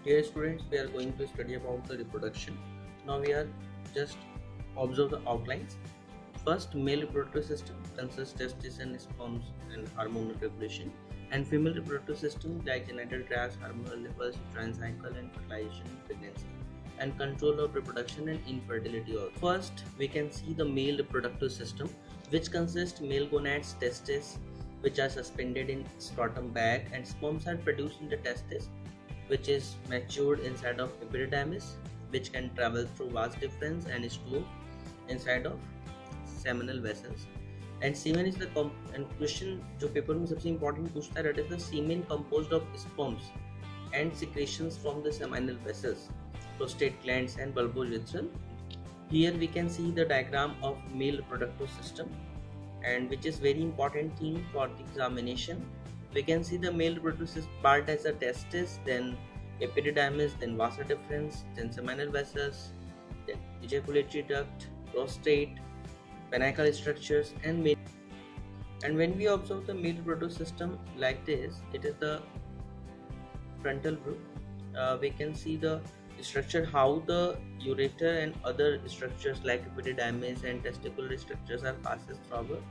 Here students, we are going to study about the reproduction. Now we are just observe the outlines. First, male reproductive system consists testes and sperms and hormonal regulation, and female reproductive system like genital tracts, hormonal levels, uterine cycle and fertilization, pregnancy, and control of reproduction and infertility also. First, we can see the male reproductive system, which consists male gonads, testes, which are suspended in scrotum bag, and sperms are produced in the testes, which is matured inside of epididymis, which can travel through vas deferens and store inside of seminal vessels. And semen is the and question जो paper में सबसे important पूछता है, that is the semen composed of sperms and secretions from the seminal vessels, prostate glands and bulbourethral. Here we can see the diagram of male reproductive system, and which is very important thing for the examination. We can see the male reproductive part as a testis, then epididymis, then vasa deferens, then seminal vessels, then ejaculatory duct, prostate, penical structures, and male. And when we observe the male reproductive system like this, it is the frontal view. We can see the structure, how the ureter and other structures like epididymis and testicular structures are passes through our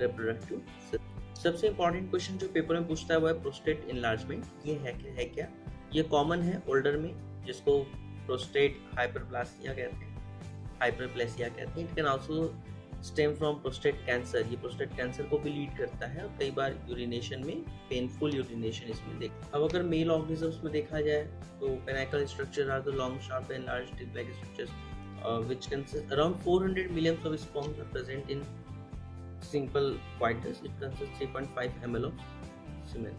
reproductive system. सबसे important question जो paper में पूछता है वो है prostate enlargement. ये है क्या? ये कॉमन है ओल्डर में, जिसको प्रोस्टेट हाइपरप्लासिया कहते हैं, हाइपरप्लेसिया कहते हैं. It can also stem from prostate cancer. ये प्रोस्टेट कैंसर को भी लीड करता है और कई बार यूरिनेशन में पेनफुल यूरिनेशन इसमें देखा. अब अगर मेल ऑर्गेनिजम्स में देखा जाए तो पेनिकल structure are the long sharp end large tip like structures which consist around 400 million of sperms are present in simple coitus. It consists 3.5 ml of semen.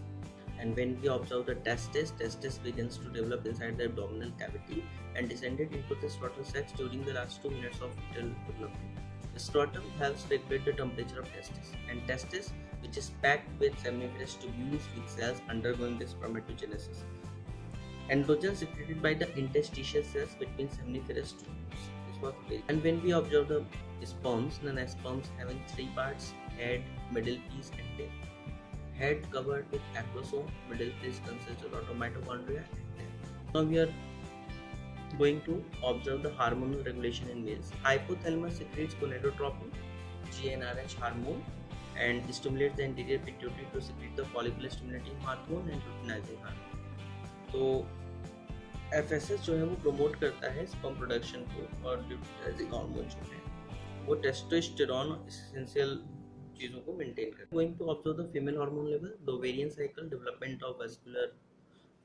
And when we observe the testis begins to develop inside the abdominal cavity and descended into the scrotal sacs during the last 2 minutes of fetal development. The scrotum helps regulate the temperature of testis, and testis, which is packed with seminiferous tubules with cells undergoing the spermatogenesis. Androgens secreted by the interstitial cells between seminiferous tubules. And when we observe the sperms, known as sperms having 3 parts: head, middle piece and tail. Head covered with acrosome, middle piece consists of mitochondria and tail. Now we are going to observe the hormonal regulation in males. Hypothalamus secretes gonadotropin, GnRH hormone, and stimulates the anterior pituitary to secrete the follicular stimulating hormone and luteinizing hormone. तो FSH जो है वो promote करता है sperm production को, और luteinizing hormone जो है वो टेस्टोस्टेरोन एसेंशियल चीज़ों को मेंटेन करता है. Going to observe the female hormone level, the ovarian cycle, development of vascular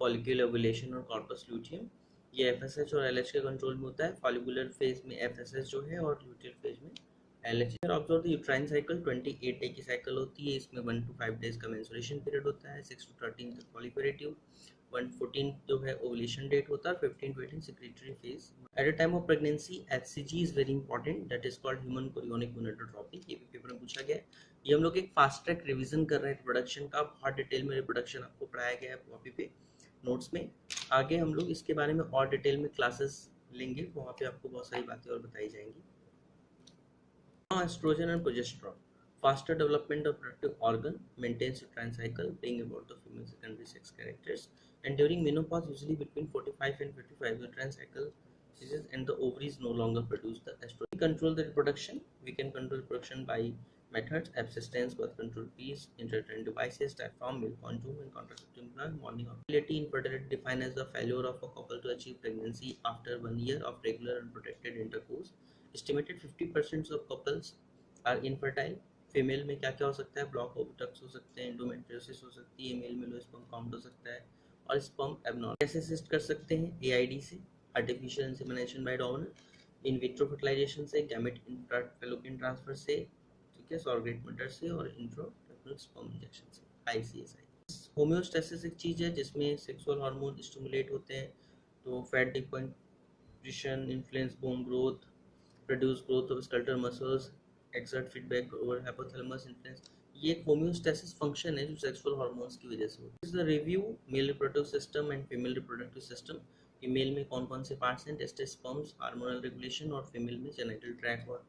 follicular ovulation और कॉर्पस ल्यूटियम. ये FSH और LH के कंट्रोल में होता है. फॉलिकुलर फेज में FSH जो है और ल्यूटियल फेज में LH. Observe the uterine cycle, 28 day की साइकिल होती है. इसमें 1 to 5 days का मेंस्ट्रुएशन पीरियड होता है, 6 to 13 तक पॉलीपेरेटिव, 114 जो है ओवुलेशन डेट होता है, 15 to 18 secretary phase. At the time of pregnancy HCG is very important, that is called human chorionic gonadotropin. ये भी पेपर में पूछा गया है. ये हम लोग एक फास्ट ट्रैक रिवीजन कर रहे हैं रिप्रोडक्शन का. बहुत डिटेल में रिप्रोडक्शन आपको पढ़ाया गया है कॉपी पे नोट्स में. आगे हम लोग इसके बारे में और डिटेल में क्लासेस लेंगे, वहाँ पे आपको बहुत सारी बातें और बताई जाएंगी. Estrogen and progesterone, faster development of reproductive organ, maintains uterine cycle, bring about the female secondary sex characters, and during menopause, usually between 45 and 55, the uterine cycle ceases and the ovaries no longer produce the estrogen. We control the reproduction. We can control reproduction by methods: abstinence, birth control pills, intrauterine devices, diaphragm, milk condom, and contraceptive implant. Morning fertility, infertility defined as the failure of a couple to achieve pregnancy after 1 year of regular and protected intercourse. Estimated 50% of couples are infertile. Female में क्या क्या हो सकता है? Block oviducts हो सकते हैं, endometriosis हो सकती है, मेल में लो स्पर्म काउंट हो सकता है, और स्पर्म एबनॉर्मल. कैसे असिस्ट कर सकते हैं? AID से, artificial insemination by donor, in vitro fertilization से, गैमेट इंट्राफेलोपियन ट्रांसफर से, ठीक है, सॉर्गेट मेथड से, और इंट्राफेलोपियन स्पर्म इंजेक्शन से, ICSI. होम्योस्टेसिस एक चीज़ है जिसमें सेक्सुअल हार्मोन स्टिमुलेट होते हैं, तो fat decomposition, influence bone growth, produce growth of skeletal muscles, exert feedback over hypothalamus influence. ये एक होम्योस्टेसिस फंक्शन है जो सेक्सुअल हार्मोन्स की वजह से होता है. Is the review male reproductive system and female reproductive system. Female में कौन कौन से पार्ट्स हैं? टेस्टिस, स्पर्म्स, हार्मोनल रेगुलेशन, और फीमेल में जेनिटल ट्रैक्ट और